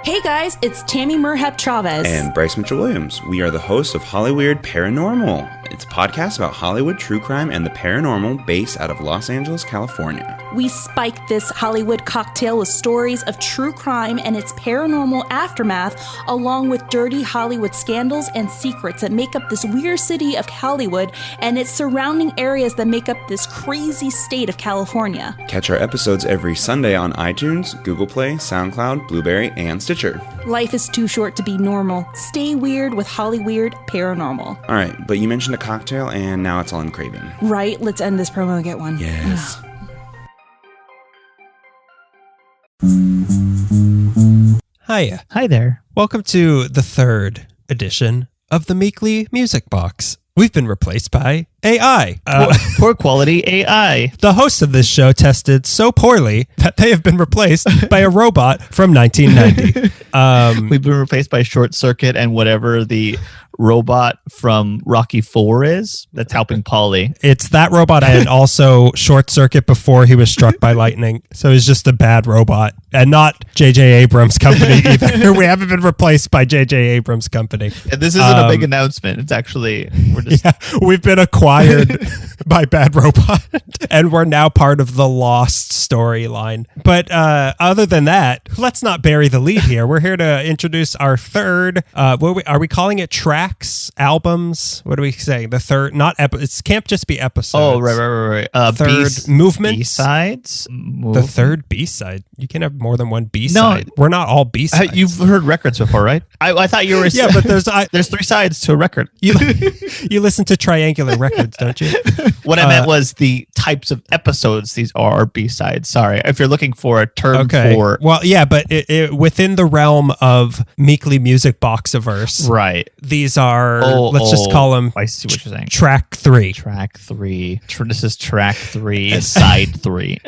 Hey guys, it's Tammy Merhep Chavez. And Bryce Mitchell-Williams. We are the hosts of Hollyweird Paranormal. It's a podcast about Hollywood true crime and the paranormal based out of Los Angeles, California. We spike this Hollywood cocktail with stories of true crime and its paranormal aftermath, along with dirty Hollywood scandals and secrets that make up this weird city of Hollywood and its surrounding areas that make up this crazy state of California. Catch our episodes every Sunday on iTunes, Google Play, SoundCloud, Blueberry, and Stitcher. Life is too short to be normal. Stay weird with Hollyweird Paranormal. All right, but you mentioned a cocktail, and now it's all I'm craving. Right, let's end this promo and get one. Yes. Hiya. Hi there. Welcome to the third edition of the Meekly Music Box. We've been replaced by AI. Poor quality AI. The hosts of this show tested so poorly that they have been replaced by a robot from 1990. We've been replaced by Short Circuit and whatever the robot from Rocky IV is that's helping Polly. It's that robot and also Short Circuit before he was struck by lightning. So he's just a bad robot. And not J.J. Abrams' company either. We haven't been replaced by J.J. Abrams' company. And this isn't a big announcement. It's actually, we've been acquired by Bad Robot. And we're now part of the Lost storyline. But other than that, let's not bury the lead here. We're here to introduce our third, are we calling it tracks, albums? What are we saying? The third, not it can't just be episodes. Oh, right. Third movement. B-sides? The third B-side. You can have more than one B-side. No. We're not all B-sides. You've heard records before, right? I thought you were... Yeah, but there's three sides to a record. You listen to Triangular Records, don't you? What I meant was the types of episodes these are B-sides. Sorry. If you're looking for a term for... Well, yeah, but it, within the realm of Meekly Music Box-averse, right. These are, let's just call them... I see what you're saying. Track 3. Track 3. This is track 3, side 3.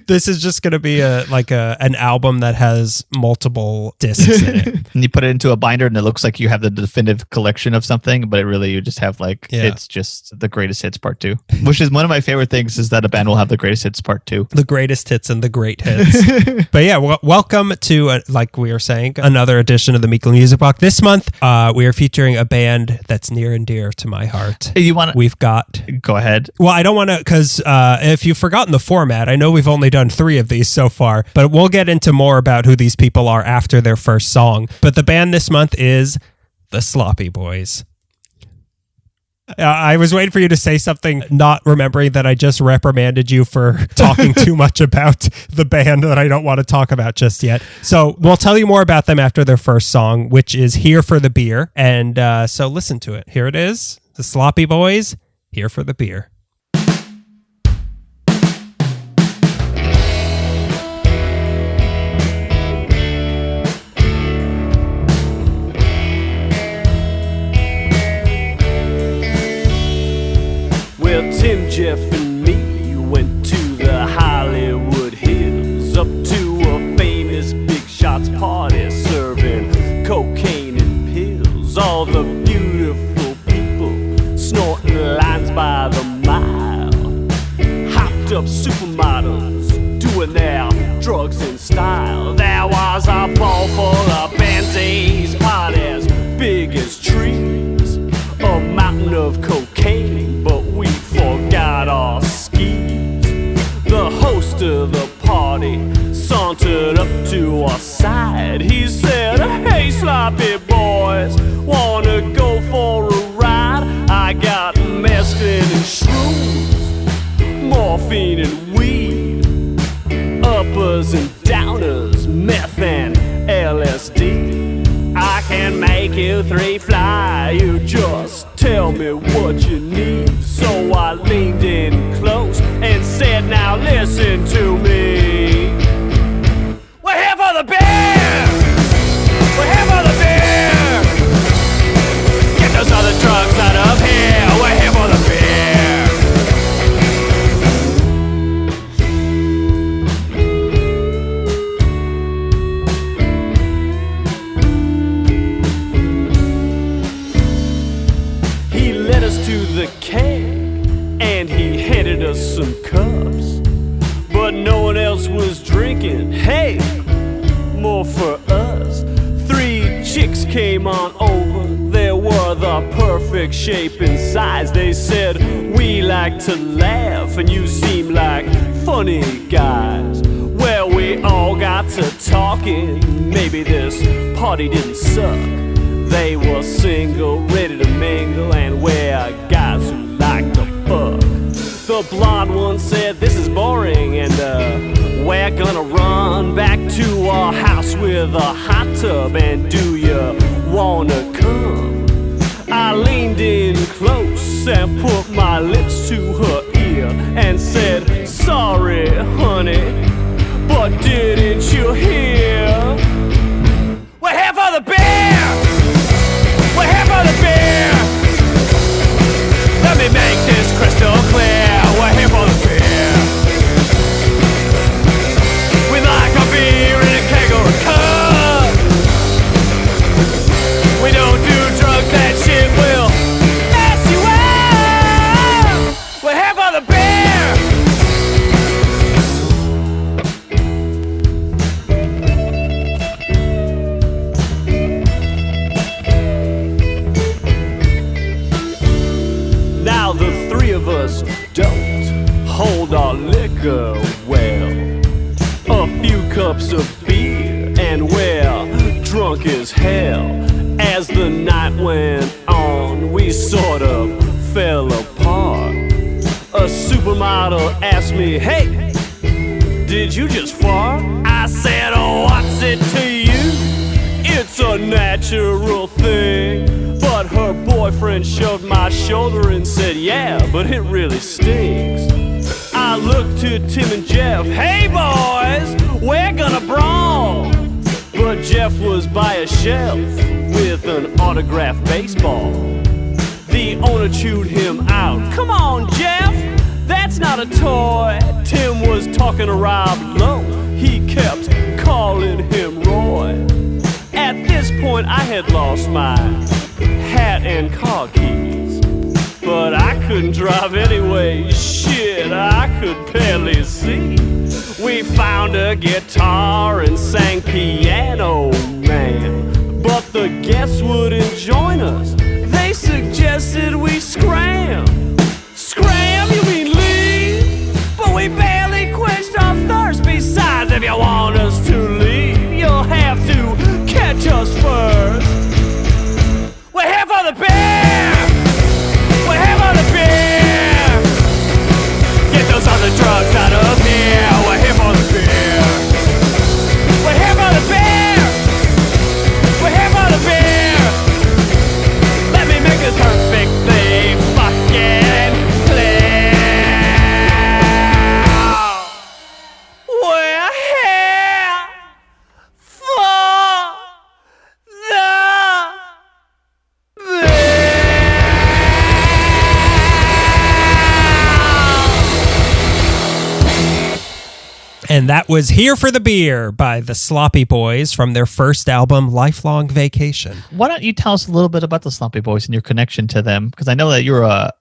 This is just going to be an album that has multiple discs in it. And you put it into a binder and it looks like you have the definitive collection of something, but really you just have it's just the greatest hits part 2, which is one of my favorite things, is that a band will have the greatest hits part 2. The greatest hits and the great hits. But yeah, welcome to, like we were saying, another edition of the Meekly Music Box. This month, we are featuring a band that's near and dear to my heart. We've got... Go ahead. Well, I don't want to, because if you've forgotten the format, I know we've only done 3 of these so far, but we'll get into more about who these people are after their first song. But the band this month is the Sloppy Boys. I was waiting for you to say something, not remembering that I just reprimanded you for talking too much about the band that I don't want to talk about just yet. So we'll tell you more about them after their first song, which is Here for the Beer. And so listen to it. Here it is. The Sloppy Boys, Here for the Beer. Well, Tim, Jeff, and me went to the Hollywood Hills, up to a famous big shots party, serving cocaine and pills. All the beautiful people snorting lines by the mile, hopped up supermodels doing their drugs in style. There was a ball full of Benzies, parties big as trees, a mountain of cocaine, but we forgot our skis. The host of the party sauntered up to our side. He said, "Hey, sloppy boys, wanna go for a ride? I got mescaline and shrooms, morphine and weed, uppers and downers, meth and LSD. I can make you 3 fly, you just tell me what you need." So I leaned in close and said, "Now listen to me. We're here for the beer! We're here for the beer! Get those other drugs out of here! We're here for the beer!" To the keg, and he handed us some cups, but no one else was drinking. Hey, more for us. came on over. They were the perfect shape and size. They said, we like to laugh and you seem like funny guys. Well, we all got to talking. Maybe this party didn't suck. They were single, ready to mingle, and we're guys who like to fuck. The blonde one said, this is boring, and we're gonna run back to our house with a hot tub. And do you wanna come? I leaned in close and put my lips to her ear and said, sorry, honey, but didn't you hear? We're here for the beer! We're here for the beer! Let me make this crystal clear. We're here for the beer. We like a beer in a keg or a cup. We don't do drugs, that shit will mess you up. We're here for the beer. Now the three of us don't hold our liquor well. A few cups of beer and we're drunk as hell. As the night went on, we sort of fell apart. A supermodel asked me, hey, did you just fart? I said, oh, what's it to you? It's a natural thing. But her boyfriend showed my shoulder and said, yeah, but it really stinks. I looked to Tim and Jeff, hey boys, we're gonna brawl. But Jeff was by a shelf with an autographed baseball. The owner chewed him out. Come on, Jeff, that's not a toy. Tim was talking to Rob Lowe. He kept calling him Roy. At this point, I had lost my hat and car keys. But I couldn't drive anyway. Shit, I could barely see. We found a guitar and sang Piano Man. But the guests wouldn't join us. They suggested we scram. Scram, you mean leave? But we barely quenched our thirst. Besides, if you want us to leave, you'll have to catch us first. We're here for the beer! We're here for the beer! Get those other drugs out of here! We're here for the beer! We're here for the beer! We're here for the beer! Let me make this perfectly fucking clear! We're here for the And that was Here for the Beer by the Sloppy Boys from their first album, Lifelong Vacation. Why don't you tell us a little bit about the Sloppy Boys and your connection to them? Because I know that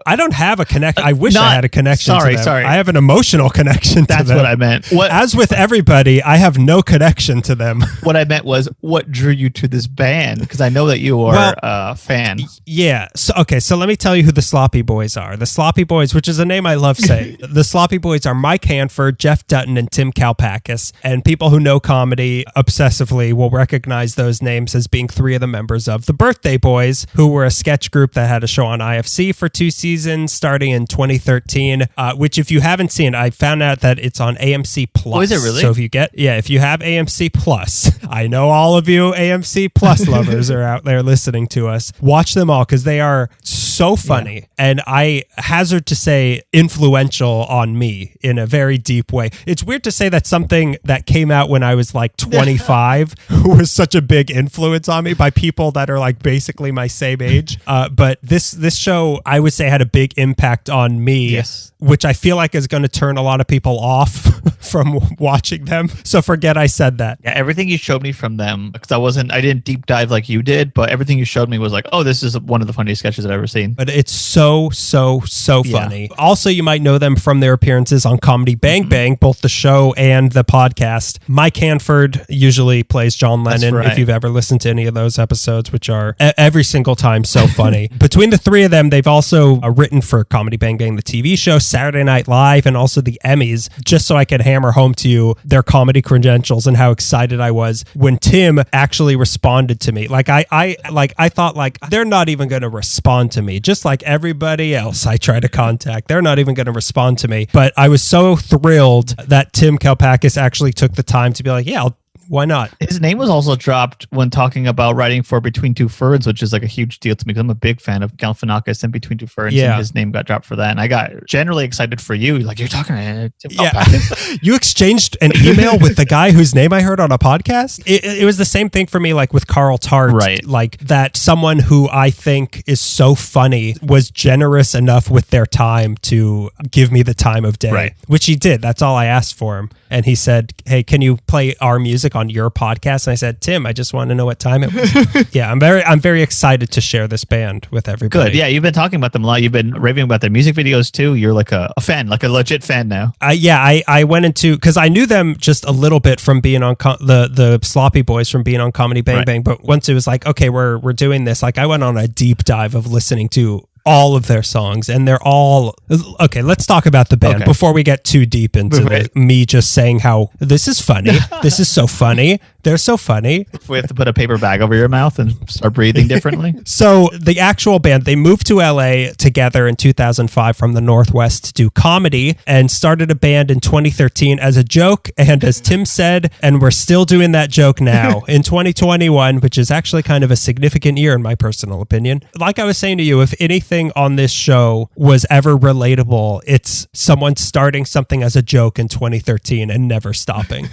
I don't have a connection. I wish I had a connection to them. Sorry. I have an emotional connection to them. That's what I meant. As with everybody, I have no connection to them. What I meant was, what drew you to this band? Because I know that you are a fan. Yeah. So let me tell you who the Sloppy Boys are. The Sloppy Boys, which is a name I love saying. The Sloppy Boys are Mike Hanford, Jeff Dutton, and Tim Kalpakis. And people who know comedy obsessively will recognize those names as being three of the members of the Birthday Boys, who were a sketch group that had a show on IFC for 2 seasons starting in 2013, which if you haven't seen, I found out that it's on AMC Plus. Oh, is it really? So if you have AMC Plus, I know all of you AMC Plus lovers are out there listening to us. Watch them all because they are so funny and I hazard to say influential on me in a very deep way. It's weird to say that something that came out when I was like 25 was such a big influence on me by people that are like basically my same age. But this show, I would say, had a big impact on me, which I feel like is going to turn a lot of people off from watching them. So forget I said that. Yeah, everything you showed me from them, because I didn't deep dive like you did, but everything you showed me was like, oh, this is one of the funniest sketches I've ever seen. seen. But it's so funny. Also, you might know them from their appearances on Comedy Bang Bang, both the show and the podcast. Mike Hanford usually plays John Lennon, right. if you've ever listened to any of those episodes, which are every single time so funny. Between the three of them, they've also written for Comedy Bang Bang, the TV show, Saturday Night Live, and also the Emmys, just so I could hammer home to you their comedy credentials and how excited I was when Tim actually responded to me. Like I thought, like, they're not even going to respond to me, just like everybody else I try to contact. They're not even going to respond to me. But I was so thrilled that Tim Kalpakis actually took the time to be like, yeah, why not? His name was also dropped when talking about writing for Between Two Ferns, which is like a huge deal to me because I'm a big fan of Kalpakis and Between Two Ferns, and his name got dropped for that. And I got generally excited for you. Like, you're talking to Tim Kalpakis? You exchanged an email with the guy whose name I heard on a podcast? It was the same thing for me, like with Carl Tart. Right. Like that someone who I think is so funny was generous enough with their time to give me the time of day, right. Which he did. That's all I asked for him. And he said, hey, can you play our music on your podcast? And I said, Tim, I just want to know what time it was. Yeah, I'm very excited to share this band with everybody. Good. Yeah, you've been talking about them a lot. You've been raving about their music videos too. You're like a fan, like a legit fan now. I went into, because I knew them just a little bit from being on the Sloppy Boys, from being on Comedy Bang Bang. But once it was like, okay, we're doing this, like I went on a deep dive of listening to all of their songs, and they're all okay. Let's talk about the band before we get too deep into me just saying how this is funny. This is so funny. They're so funny. If we have to put a paper bag over your mouth and start breathing differently. So the actual band, they moved to LA together in 2005 from the Northwest to do comedy, and started a band in 2013 as a joke. And as Tim said, and we're still doing that joke now in 2021, which is actually kind of a significant year in my personal opinion. Like I was saying to you, if anything on this show was ever relatable, it's someone starting something as a joke in 2013 and never stopping.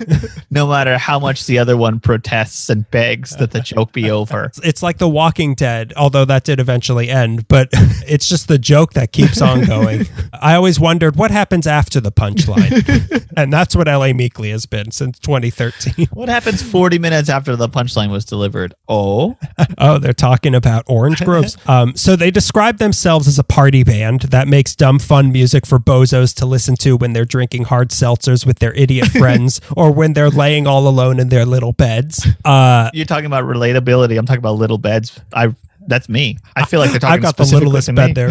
No matter how much the other one protests and begs that the joke be over. It's like The Walking Dead, although that did eventually end, but it's just the joke that keeps on going. I always wondered what happens after the punchline. And that's what LA Meekly has been since 2013. What happens 40 minutes after the punchline was delivered? Oh, they're talking about orange groves. So they describe themselves as a party band that makes dumb fun music for bozos to listen to when they're drinking hard seltzers with their idiot friends, or when they're laying all alone in their little beds. You're talking about relatability. I'm talking about little beds. That's me. I feel like they're talking I've got the littlest bed there.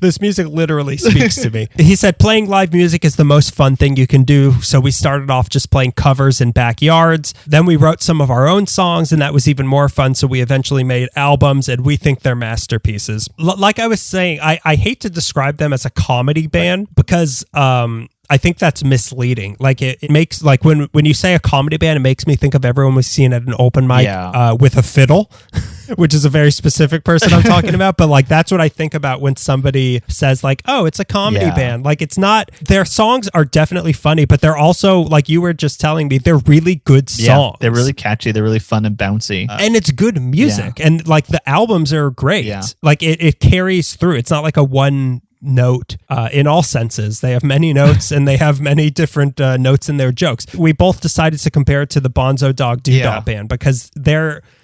This music literally speaks to me. He said playing live music is the most fun thing you can do. So we started off just playing covers in backyards. Then we wrote some of our own songs, and that was even more fun. So we eventually made albums, and we think they're masterpieces. Like I was saying, I hate to describe them as a comedy band because I think that's misleading. Like it makes, like when you say a comedy band, it makes me think of everyone we've seen at an open mic with a fiddle, which is a very specific person I'm talking about. But like, that's what I think about when somebody says like, oh, it's a comedy band. Like it's not, their songs are definitely funny, but they're also, like you were just telling me, they're really good songs. Yeah, they're really catchy. They're really fun and bouncy. And it's good music. Yeah. And like the albums are great. Yeah. Like it carries through. It's not like a one note in all senses. They have many notes and they have many different notes in their jokes. We both decided to compare it to the Bonzo Dog Doodah Band because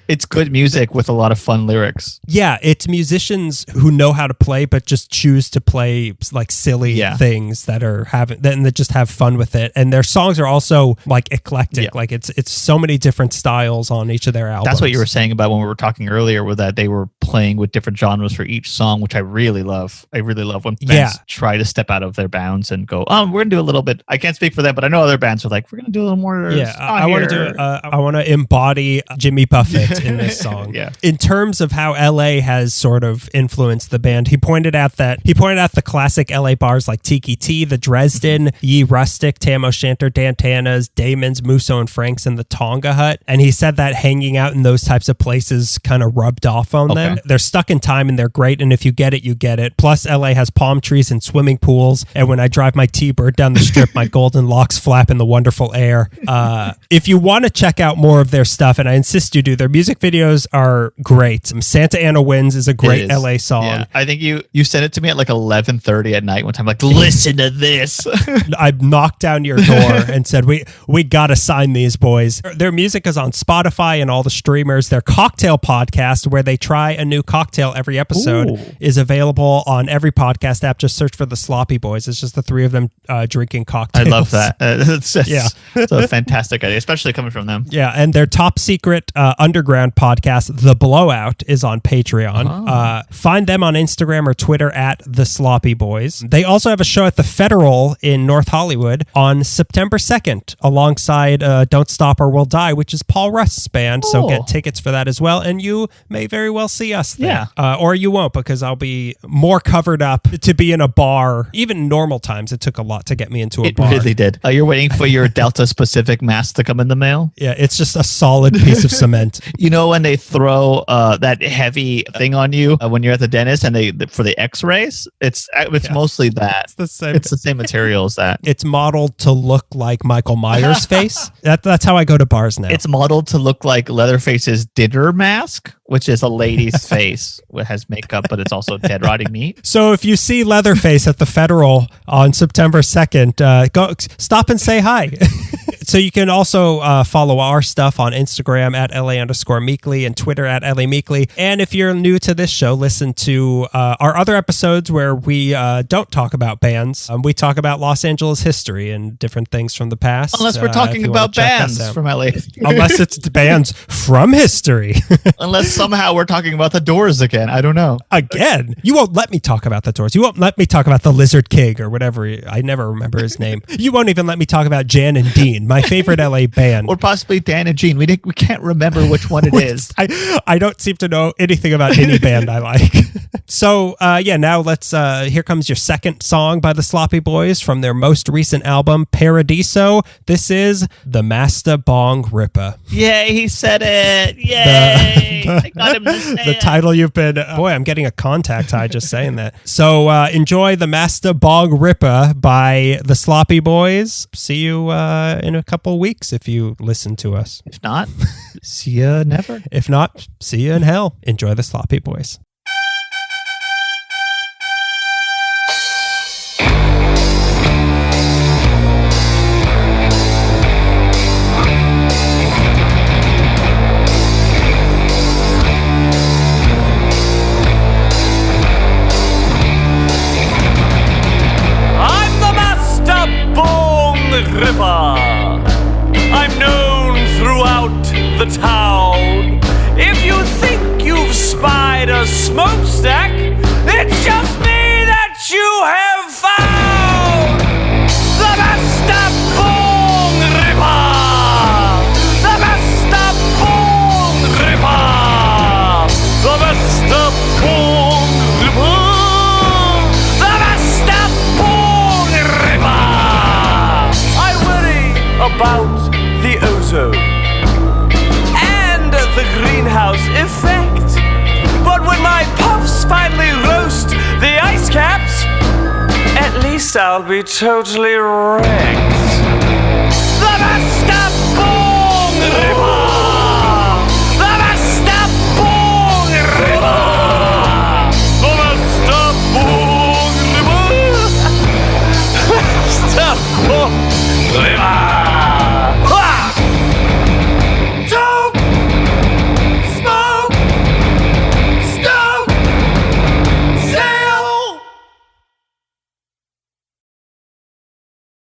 it's good music with a lot of fun lyrics. Yeah, it's musicians who know how to play, but just choose to play like silly things that just have fun with it. And their songs are also like eclectic. Yeah. Like it's so many different styles on each of their albums. That's what you were saying about when we were talking earlier, with that they were playing with different genres for each song, which I really love. I really love when bands try to step out of their bounds and go, we're gonna do a little bit. I can't speak for them, but I know other bands are like, we're gonna do a little more. Yeah, I want to do. I want to embody Jimmy Buffett in this song. In terms of how LA has sort of influenced the band, he pointed out the classic LA bars like Tiki T, the Dresden, Ye Rustic, Tam O'Shanter, Dantana's, Damon's, Musso and Frank's, and the Tonga Hut. And he said that hanging out in those types of places kind of rubbed off on them. They're stuck in time and they're great. And if you get it, you get it. Plus LA has palm trees and swimming pools. And when I drive my T-Bird down the strip, my golden locks flap in the wonderful air. If you want to check out more of their stuff, and I insist you do, their music music videos are great. Santa Ana Wins is a great LA song. Yeah. I think you sent it to me at like 11:30 at night one time. Like, listen to this. I knocked down your door and said, we got to sign these boys. Their music is on Spotify and all the streamers. Their cocktail podcast, where they try a new cocktail every episode, is available on every podcast app. Just search for the Sloppy Boys. It's just the three of them drinking cocktails. I love that. It's a fantastic idea, especially coming from them. Yeah, and their top secret underground podcast, The Blowout, is on Patreon. Find them on Instagram or Twitter at The Sloppy Boys. They also have a show at the Federal in North Hollywood on September 2nd, alongside Don't Stop or We'll Die, which is Paul Rust's band. So get tickets for that as well, and you may very well see us there. Yeah. Or you won't, because I'll be more covered up to be in a bar. Even normal times, it took a lot to get me into a bar. It really did. You're waiting for your Delta Specific mask to come in the mail? Yeah, it's just a solid piece of cement. You know when they throw that heavy thing on you when you're at the dentist and for the x-rays? It's mostly that. It's the same material as that. It's modeled to look like Michael Myers' face. That's how I go to bars now. It's modeled to look like Leatherface's dinner mask, which is a lady's face. It has makeup, but it's also dead rotting meat. So if you see Leatherface at the Federal on September 2nd, go stop and say hi. So you can also follow our stuff on Instagram at LA_Meekly and Twitter at LA Meekly. And if you're new to this show, listen to our other episodes where we don't talk about bands. We talk about Los Angeles history and different things from the past. Unless we're talking about bands from LA. Unless it's bands from history. Unless somehow we're talking about the Doors again. I don't know. Again? You won't let me talk about the Doors. You won't let me talk about the Lizard King or whatever. I never remember his name. You won't even let me talk about Jan and Dean, my favorite LA band. Or possibly Dan and Gene. We can't remember which one it is. I don't seem to know anything about any band I like. So, now let's, here comes your second song by the Sloppy Boys from their most recent album, Paradiso. This is the Mastah Bong Rippah. Yay, he said it. Yay. I got him to say the title you've been, boy, I'm getting a contact high just saying that. So, enjoy the Mastah Bong Rippah by the Sloppy Boys. See you in a couple weeks if you listen to us. If not, see ya never. If not, see you in hell. Enjoy the Sloppy Boys. I'm the Mastah Bong Rippah. I'm known throughout the town. If you think you've spied a smokestack, it's just me that you have found. The Mastah Bong Rippah. The Mastah Bong Rippah. The Mastah Bong Rippah. The Mastah Bong Rippah. I worry about the ozone and the greenhouse effect. But when my puffs finally roast the ice caps, at least I'll be totally wrecked. The Mastah Bong Rippah.